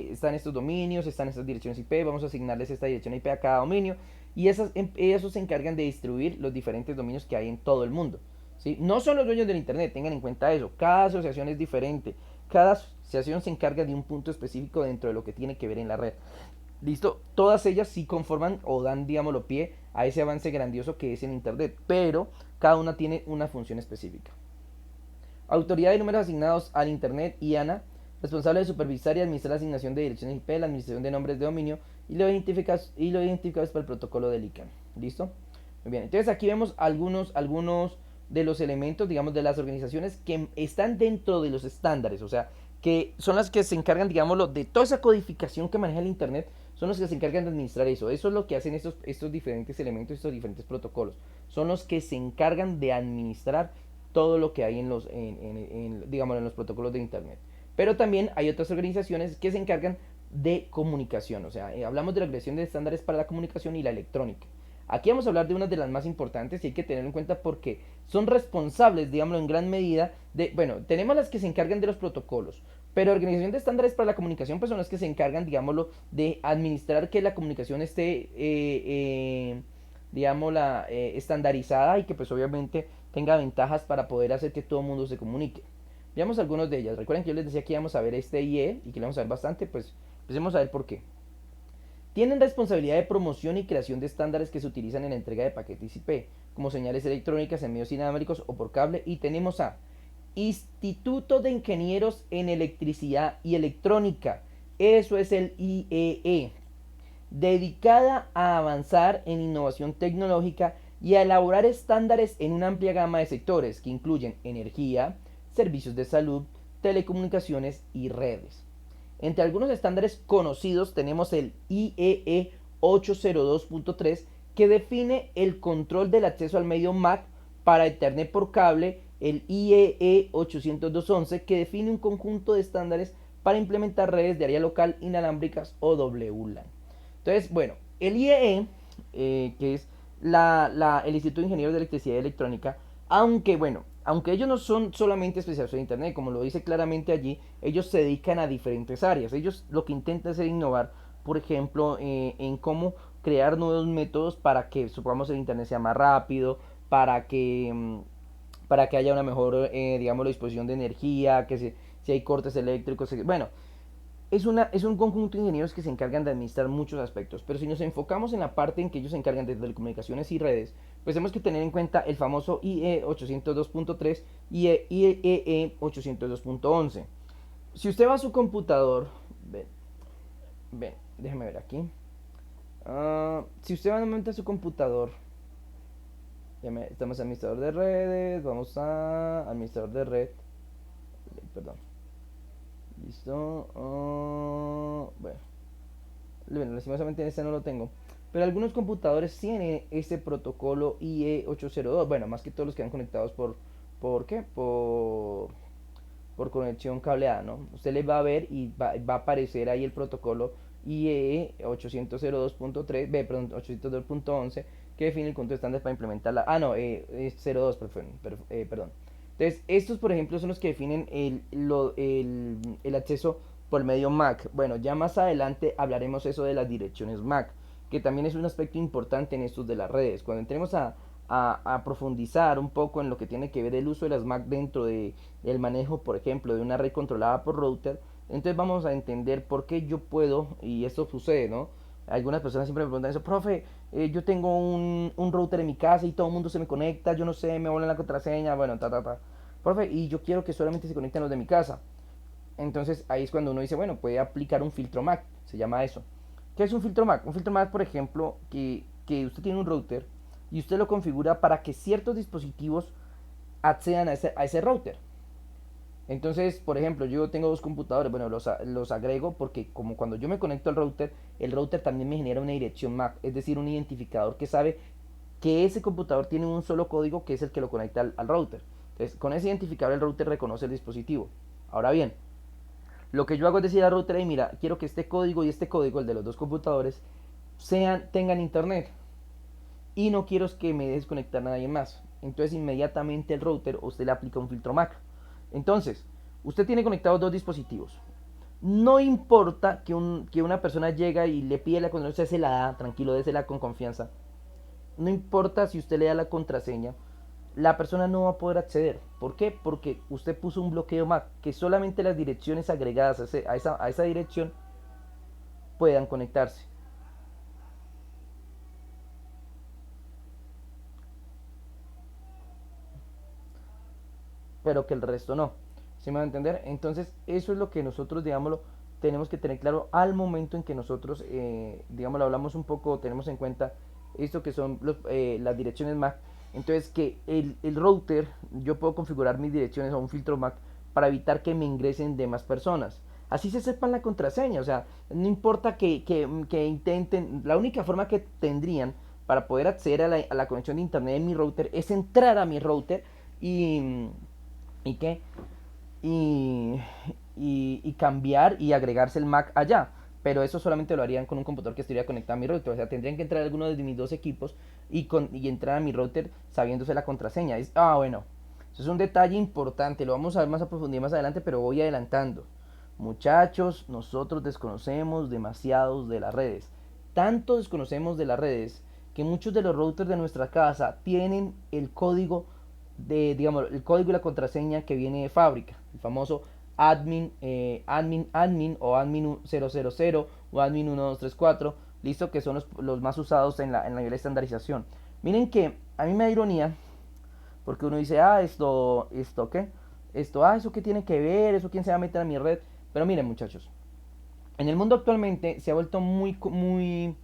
están estos dominios, están estas direcciones IP, vamos a asignarles esta dirección IP a cada dominio, y esos se encargan de distribuir los diferentes dominios que hay en todo el mundo. ¿Sí? No son los dueños del Internet, tengan en cuenta eso, cada asociación es diferente, cada asociación se encarga de un punto específico dentro de lo que tiene que ver en la red. ¿Listo? Todas ellas sí conforman o dan, digámoslo, pie a ese avance grandioso que es el Internet, pero cada una tiene una función específica. Autoridad de números asignados al Internet, IANA, responsable de supervisar y administrar la asignación de direcciones IP, la administración de nombres de dominio y lo identificados para el protocolo del ICANN. ¿Listo? Muy bien, entonces aquí vemos algunos de los elementos, digamos, de las organizaciones que están dentro de los estándares, o sea, que son las que se encargan, digámoslo, de toda esa codificación que maneja el Internet, son los que se encargan de administrar eso. Eso es lo que hacen estos diferentes elementos, estos diferentes protocolos. Son los que se encargan de administrar todo lo que hay digamos, en los protocolos de Internet. Pero también hay otras organizaciones que se encargan de comunicación, o sea, hablamos de la creación de estándares para la comunicación y la electrónica. Aquí vamos a hablar de una de las más importantes y hay que tenerlo en cuenta porque son responsables, digámoslo, en gran medida de, bueno, tenemos las que se encargan de los protocolos, pero organización de estándares para la comunicación pues son las que se encargan, digámoslo, de administrar que la comunicación esté, digámosla, estandarizada y que pues obviamente tenga ventajas para poder hacer que todo el mundo se comunique. Veamos algunos de ellas. Recuerden que yo les decía que íbamos a ver este IE y que le vamos a ver bastante, pues empecemos a ver por qué. Tienen responsabilidad de promoción y creación de estándares que se utilizan en la entrega de paquetes IP, como señales electrónicas en medios inalámbricos o por cable. Y tenemos a Instituto de Ingenieros en Electricidad y Electrónica. Eso es el IEE. Dedicada a avanzar en innovación tecnológica y a elaborar estándares en una amplia gama de sectores que incluyen energía, servicios de salud, telecomunicaciones y redes. Entre algunos estándares conocidos tenemos el IEE 802.3 que define el control del acceso al medio MAC para Ethernet por cable, el IEE 802.11 que define un conjunto de estándares para implementar redes de área local inalámbricas o WLAN. Entonces, bueno, el IEE, que es el Instituto de Ingenieros de Electricidad y Electrónica, aunque ellos no son solamente especializados en Internet, como lo dice claramente allí, ellos se dedican a diferentes áreas. Ellos lo que intentan es innovar, por ejemplo, en cómo crear nuevos métodos para que, supongamos, el Internet sea más rápido, para que haya una mejor, digamos, disposición de energía, si hay cortes eléctricos, bueno, es un conjunto de ingenieros que se encargan de administrar muchos aspectos, pero si nos enfocamos en la parte en que ellos se encargan de telecomunicaciones y redes, pues tenemos que tener en cuenta el famoso IE 802.3 y IEE 802.11. Si usted va a su computador, ven, déjeme ver aquí. Si usted va nuevamente a su computador, estamos en administrador de redes, vamos a administrador de red, perdón. Listo. Bueno, lastimosamente en este no lo tengo. Pero algunos computadores tienen este protocolo IE802. Bueno, más que todos los que han conectados ¿por qué? Por conexión cableada, ¿no? Usted les va a ver y va a aparecer ahí el protocolo IEE 802.3, perdón, 802.11, que define el conjunto de estándares para implementar la... Ah, no, es 02, perdón. Entonces, estos, por ejemplo, son los que definen el acceso por medio MAC. Bueno, ya más adelante hablaremos eso de las direcciones MAC, que también es un aspecto importante en estos de las redes. Cuando entremos a profundizar un poco en lo que tiene que ver el uso de las MAC dentro del manejo, por ejemplo, de una red controlada por router, entonces vamos a entender por qué yo puedo, y esto sucede, ¿no? Algunas personas siempre me preguntan eso, profe, yo tengo un router en mi casa y todo el mundo se me conecta, yo no sé, me vuelven la contraseña, bueno, profe, y yo quiero que solamente se conecten los de mi casa. Entonces ahí es cuando uno dice, bueno, puede aplicar un filtro MAC, se llama eso. ¿Qué es un filtro MAC? Un filtro MAC, por ejemplo, que usted tiene un router y usted lo configura para que ciertos dispositivos accedan a ese router. Entonces, por ejemplo, yo tengo dos computadores, bueno, los agrego porque como cuando yo me conecto al router, el router también me genera una dirección MAC, es decir, un identificador que sabe que ese computador tiene un solo código que es el que lo conecta al router. Entonces, con ese identificador el router reconoce el dispositivo. Ahora bien, lo que yo hago es decir al router, y mira, quiero que este código y este código, el de los dos computadores, tengan internet. Y no quiero que me desconectar a nadie más. Entonces inmediatamente el router usted le aplica un filtro MAC. Entonces, usted tiene conectados dos dispositivos. No importa que una persona llega y le pide la contraseña, usted se la da, tranquilo, désela con confianza. No importa si usted le da la contraseña, la persona no va a poder acceder. ¿Por qué? Porque usted puso un bloqueo MAC, que solamente las direcciones agregadas a esa dirección puedan conectarse. pero que el resto no. ¿Sí me va a entender? Entonces, eso es lo que nosotros, digámoslo, tenemos que tener claro al momento en que nosotros, digámoslo, hablamos un poco, tenemos en cuenta esto que son las direcciones MAC. Entonces, que el router, yo puedo configurar mis direcciones a un filtro MAC para evitar que me ingresen de más personas. Así se sepan la contraseña, o sea, no importa que intenten, la única forma que tendrían para poder acceder a la conexión de internet de mi router es entrar a mi router y, y qué y, y cambiar y agregarse el Mac allá. Pero eso solamente lo harían con un computador que estuviera conectado a mi router. O sea, tendrían que entrar alguno de mis dos equipos y entrar a mi router sabiéndose la contraseña. Bueno, eso es un detalle importante. Lo vamos a ver más a profundidad más adelante, pero voy adelantando. Muchachos, nosotros desconocemos demasiados de las redes. Tanto desconocemos de las redes que muchos de los routers de nuestra casa tienen el código digamos, el código y la contraseña que viene de fábrica, el famoso admin o admin 000 o admin 1234, listo, que son los más usados en la nivel de estandarización. Miren que a mí me da ironía, porque uno dice, esto, ¿qué? Eso qué tiene que ver, eso quién se va a meter a mi red. Pero miren, muchachos, en el mundo actualmente se ha vuelto muy común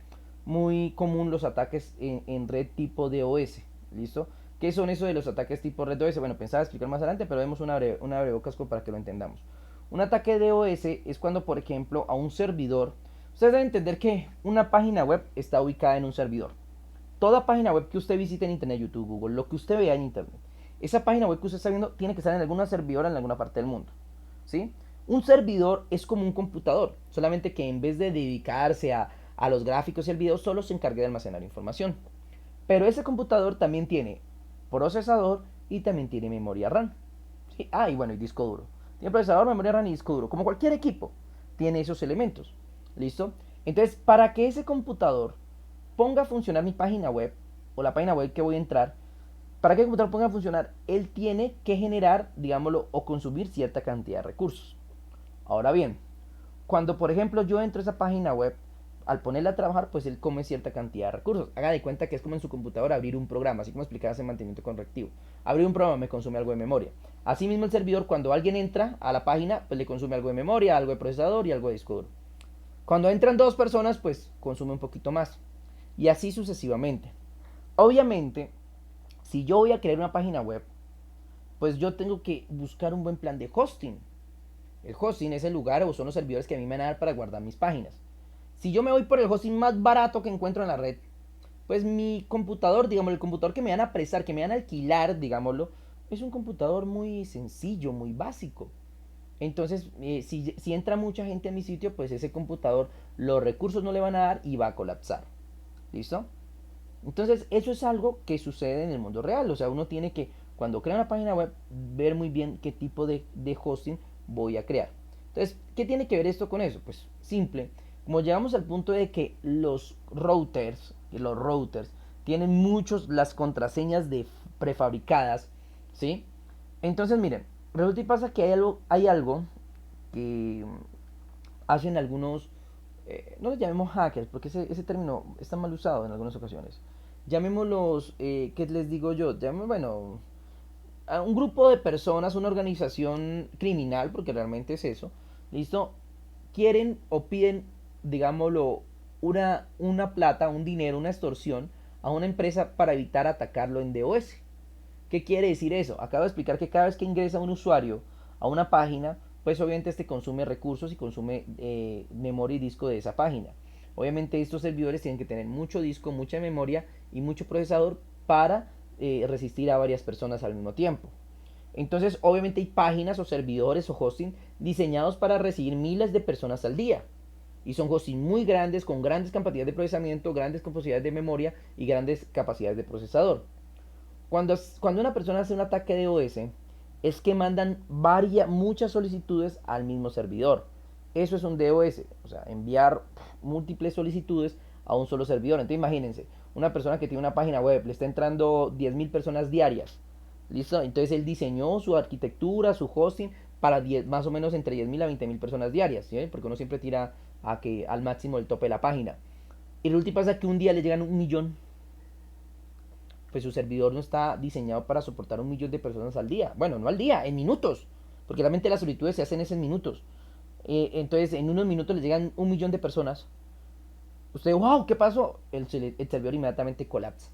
los ataques en red tipo DOS, ¿listo? ¿Qué son eso de los ataques tipo red DOS? Bueno, pensaba explicar más adelante, pero vemos una breve casco para que lo entendamos. Un ataque de DOS es cuando, por ejemplo, a un servidor, ustedes deben entender que una página web está ubicada en un servidor. Toda página web que usted visite en internet, YouTube, Google, lo que usted vea en internet, esa página web que usted está viendo tiene que estar en alguna servidora en alguna parte del mundo, ¿sí? Un servidor es como un computador, solamente que en vez de dedicarse a los gráficos y el video, solo se encarga de almacenar información. Pero ese computador también tiene procesador y también tiene memoria RAM. ¿Sí? Y bueno, y disco duro. Tiene procesador, memoria RAM y disco duro. Como cualquier equipo, tiene esos elementos. ¿Listo? Entonces, para que ese computador ponga a funcionar mi página web o la página web que voy a entrar, para que el computador ponga a funcionar, él tiene que generar, digámoslo, o consumir cierta cantidad de recursos. Ahora bien, cuando por ejemplo yo entro a esa página web, al ponerla a trabajar, pues él come cierta cantidad de recursos. Haga de cuenta que es como en su computadora abrir un programa, así como explicaba en mantenimiento correctivo. Abrir un programa me consume algo de memoria. Asimismo el servidor, cuando alguien entra a la página, pues le consume algo de memoria, algo de procesador y algo de disco duro. Cuando entran dos personas, pues consume un poquito más. Y así sucesivamente. Obviamente, si yo voy a crear una página web, pues yo tengo que buscar un buen plan de hosting. El hosting es el lugar o son los servidores que a mí me van a dar para guardar mis páginas. Si yo me voy por el hosting más barato que encuentro en la red, pues mi computador, digamos, el computador que me van a prestar, que me van a alquilar, digámoslo, es un computador muy sencillo, muy básico. Entonces, si entra mucha gente a mi sitio, pues ese computador, los recursos no le van a dar y va a colapsar. ¿Listo? Entonces, eso es algo que sucede en el mundo real. O sea, uno tiene que, cuando crea una página web, ver muy bien qué tipo de hosting voy a crear. Entonces, ¿qué tiene que ver esto con eso? Pues simple. Como llegamos al punto de que los routers tienen muchos las contraseñas prefabricadas, ¿sí? Entonces, miren, resulta y pasa que hay algo que hacen algunos, no los llamemos hackers, porque ese término está mal usado en algunas ocasiones. Llamémoslos, ¿qué les digo yo? Bueno, a un grupo de personas, una organización criminal, porque realmente es eso, ¿listo? Quieren o piden, digámoslo, una plata, un dinero, una extorsión a una empresa para evitar atacarlo en DOS. ¿Qué quiere decir eso? Acabo de explicar que cada vez que ingresa un usuario a una página, pues obviamente este consume recursos y consume memoria y disco de esa página. Obviamente estos servidores tienen que tener mucho disco, mucha memoria y mucho procesador para resistir a varias personas al mismo tiempo. Entonces, obviamente hay páginas o servidores o hosting diseñados para recibir miles de personas al día. Y son hosting muy grandes, con grandes capacidades de procesamiento, grandes capacidades de memoria y grandes capacidades de procesador. Cuando una persona hace un ataque de OS, es que mandan muchas solicitudes al mismo servidor. Eso es un DOS, o sea, enviar múltiples solicitudes a un solo servidor. Entonces imagínense, una persona que tiene una página web, le está entrando 10.000 personas diarias. ¿Listo? Entonces él diseñó su arquitectura, su hosting para más o menos entre 10.000 a 20.000 personas diarias, ¿sí? Porque uno siempre tira al máximo el tope de la página. Y resulta y pasa que un día le llegan 1.000.000. pues su servidor no está diseñado para soportar 1 millón de personas al día. Bueno, no al día, en minutos, porque realmente las solicitudes se hacen en minutos. Entonces, en unos minutos les llegan 1 millón de personas. Usted, wow, ¿qué pasó? El servidor inmediatamente colapsa.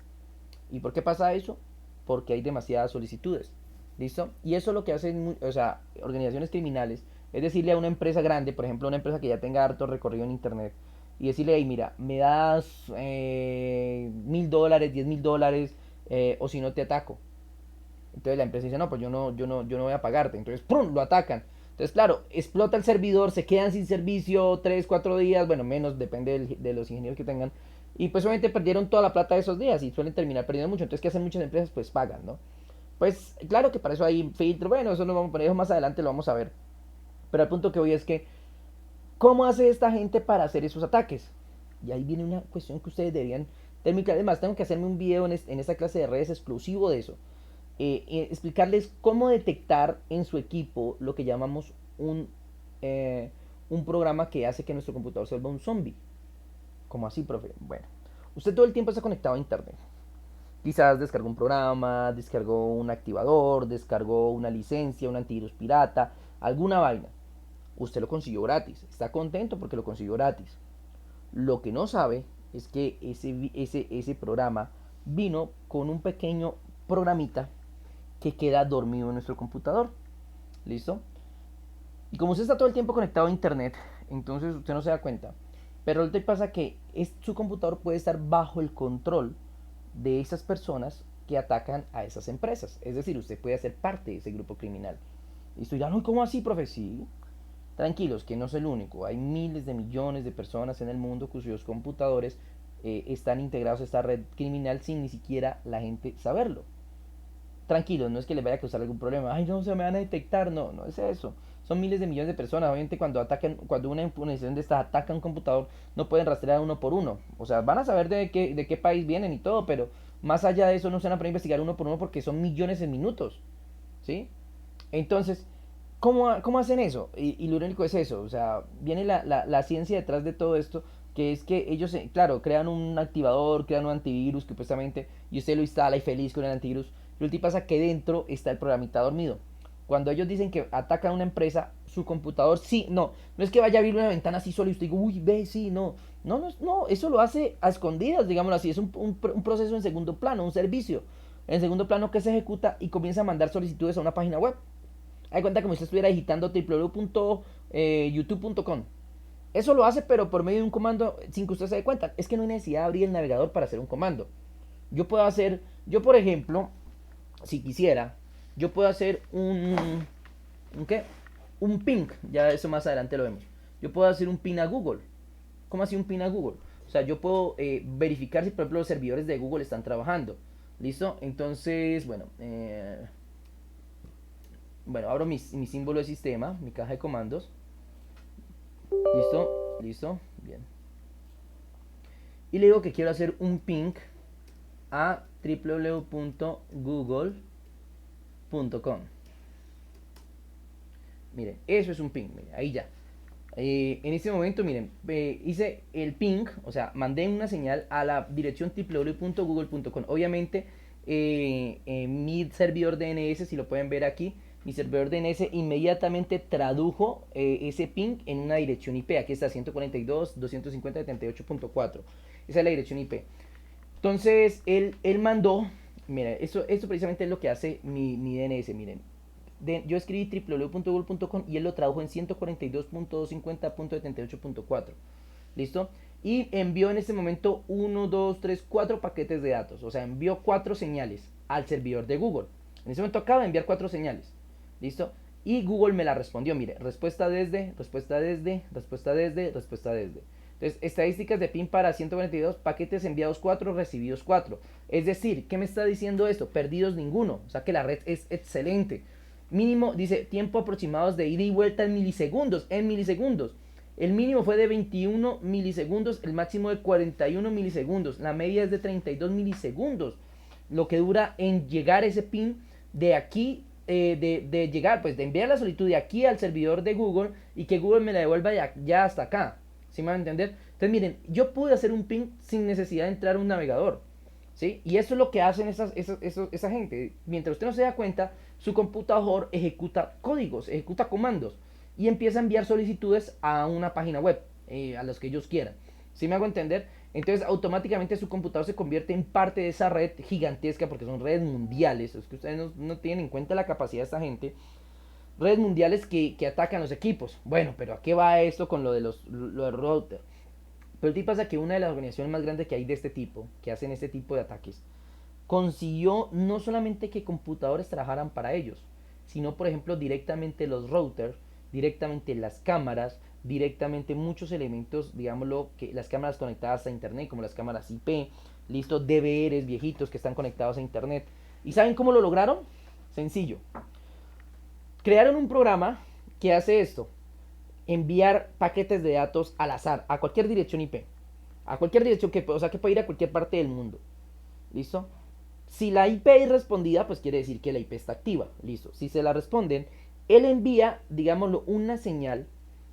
¿Y por qué pasa eso? Porque hay demasiadas solicitudes. ¿Listo? Y eso es lo que hacen, o sea, organizaciones criminales, es decirle a una empresa grande, por ejemplo, una empresa que ya tenga harto recorrido en internet, y decirle, hey, mira, me das $1.000, $10.000, o si no te ataco. Entonces la empresa dice, no, pues yo no voy a pagarte. Entonces, ¡prum!, lo atacan. Entonces, claro, explota el servidor, se quedan sin servicio 3 4 días, bueno, menos, depende de los ingenieros que tengan. Y pues obviamente perdieron toda la plata de esos días y suelen terminar perdiendo mucho. Entonces, ¿qué hacen muchas empresas? Pues pagan, ¿no? Pues claro que para eso hay filtro. Bueno, eso no vamos a poner, eso más adelante lo vamos a ver. Pero el punto que voy es que, ¿cómo hace esta gente para hacer esos ataques? Y ahí viene una cuestión que ustedes deberían terminar. Además, tengo que hacerme un video en esta clase de redes exclusivo de eso. Explicarles cómo detectar en su equipo lo que llamamos un programa que hace que nuestro computador se vuelva un zombie. ¿Cómo así, profe? Bueno, usted todo el tiempo está conectado a internet. Quizás descargó un programa, descargó un activador, descargó una licencia, un antivirus pirata, alguna vaina. Usted lo consiguió gratis. Está contento porque lo consiguió gratis. Lo que no sabe es que ese programa vino con un pequeño programita que queda dormido en nuestro computador. ¿Listo? Y como usted está todo el tiempo conectado a internet, entonces usted no se da cuenta. Pero ahorita pasa que su computador puede estar bajo el control de esas personas que atacan a esas empresas. Es decir, usted puede ser parte de ese grupo criminal. Y estoy ya, no, ¿cómo así, profe? Sí. Tranquilos, que no es el único. Hay miles de millones de personas en el mundo cuyos computadores están integrados a esta red criminal sin ni siquiera la gente saberlo. Tranquilos, no es que les vaya a causar algún problema. Ay, no, se me van a detectar. No, no es eso. Son miles de millones de personas. Obviamente cuando una organización de estas ataca un computador, no pueden rastrear uno por uno. O sea, van a saber de qué país vienen y todo, pero más allá de eso no se van a poder investigar uno por uno porque son millones de minutos. ¿Sí? Entonces, ¿cómo hacen eso? Y lo único es eso. O sea, viene la ciencia detrás de todo esto, que es que ellos, claro, crean un activador, crean un antivirus, que supuestamente, y usted lo instala y feliz con el antivirus. Lo que pasa es que dentro está el programita dormido. Cuando ellos dicen que atacan a una empresa, su computador, sí, no es que vaya a abrir una ventana así solo y usted diga, uy, ve, sí, no, eso lo hace a escondidas, digámoslo así, es un proceso en segundo plano, un servicio en segundo plano que se ejecuta y comienza a mandar solicitudes a una página web. Hay cuenta como si estuviera digitando www.youtube.com. Eso lo hace, pero por medio de un comando sin que usted se dé cuenta. Es que no hay necesidad de abrir el navegador para hacer un comando. Yo por ejemplo, si quisiera, yo puedo hacer ¿un qué? Un ping. Ya eso más adelante lo vemos. Yo puedo hacer un ping a Google. ¿Cómo así un ping a Google? O sea, yo puedo verificar si, por ejemplo, los servidores de Google están trabajando. ¿Listo? Entonces, bueno, abro mi símbolo de sistema, mi caja de comandos. Listo, bien. Y le digo que quiero hacer un ping a www.google.com. Miren, eso es un ping, miren, ahí ya. En este momento, miren, hice el ping, o sea, mandé una señal a la dirección www.google.com. Obviamente, mi servidor DNS, si lo pueden ver aquí, mi servidor DNS inmediatamente tradujo ese ping en una dirección IP. Aquí está 142.250.78.4. Esa es la dirección IP. Entonces, él mandó, mira, esto precisamente es lo que hace mi DNS, miren. Yo escribí www.google.com y él lo tradujo en 142.250.78.4. ¿Listo? Y envió en este momento 1, 2, 3, 4 paquetes de datos. O sea, envió 4 señales al servidor de Google. En este momento acaba de enviar 4 señales. ¿Listo? Y Google me la respondió. Mire, respuesta desde, respuesta desde, respuesta desde, respuesta desde. Entonces, estadísticas de PIN para 142, paquetes enviados 4, recibidos 4. Es decir, ¿qué me está diciendo esto? Perdidos ninguno. O sea que la red es excelente. Mínimo, dice, tiempo aproximados de ida y vuelta en milisegundos. El mínimo fue de 21 milisegundos, el máximo de 41 milisegundos. La media es de 32 milisegundos. Lo que dura en llegar ese PIN de aquí, de llegar, pues de enviar la solicitud de aquí al servidor de Google y que Google me la devuelva ya hasta acá. ¿Sí me van a entender? Entonces miren, yo pude hacer un ping sin necesidad de entrar a un navegador. ¿sí? Y eso es lo que hacen esa gente. Mientras usted no se da cuenta, su computador ejecuta códigos, ejecuta comandos y empieza a enviar solicitudes a una página web, a los que ellos quieran. ¿Sí me hago entender? Entonces automáticamente su computador se convierte en parte de esa red gigantesca porque son redes mundiales. Es que ustedes no tienen en cuenta la capacidad de esta gente. Redes mundiales que atacan los equipos. Bueno, pero ¿a qué va esto con lo de router? Pero el tipo pasa que una de las organizaciones más grandes que hay de este tipo, que hacen este tipo de ataques, consiguió no solamente que computadores trabajaran para ellos, sino por ejemplo directamente los routers, directamente las cámaras, directamente muchos elementos, digámoslo, que las cámaras conectadas a internet, como las cámaras IP, listo, DVRs viejitos que están conectados a internet. ¿Y saben cómo lo lograron? Sencillo. Crearon un programa que hace esto, enviar paquetes de datos al azar, a cualquier dirección IP, a cualquier dirección o sea, que puede ir a cualquier parte del mundo. ¿Listo? Si la IP es respondida, pues quiere decir que la IP está activa. Listo. Si se la responden, él envía, digámoslo, una señal,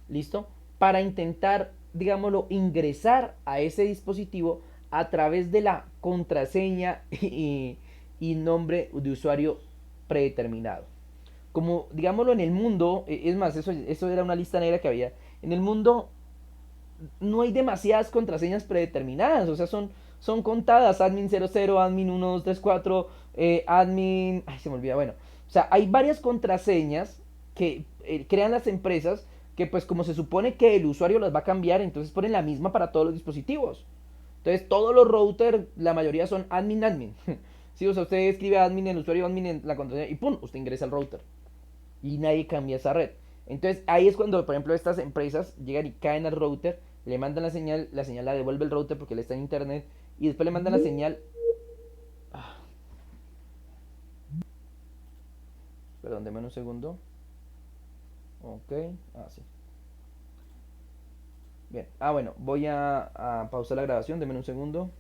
¿listo? Para intentar, digámoslo, ingresar a ese dispositivo a través de la contraseña y nombre de usuario predeterminado. Como, digámoslo, en el mundo, es más, eso era una lista negra que había. En el mundo no hay demasiadas contraseñas predeterminadas, o sea, son contadas, admin 00, admin 1234, admin, ay, se me olvida, bueno, o sea, hay varias contraseñas que crean las empresas que pues como se supone que el usuario las va a cambiar, entonces ponen la misma para todos los dispositivos. Entonces todos los routers, la mayoría son admin admin. Si, o sea, usted escribe admin, el usuario admin en la contraseña y pum, usted ingresa al router y nadie cambia esa red. Entonces ahí es cuando, por ejemplo, estas empresas llegan y caen al router, le mandan la señal la devuelve el router porque él está en internet y después le mandan la señal. Ah, perdón, deme un segundo. Ok, sí. Bien, bueno, voy a pausar la grabación, deme un segundo.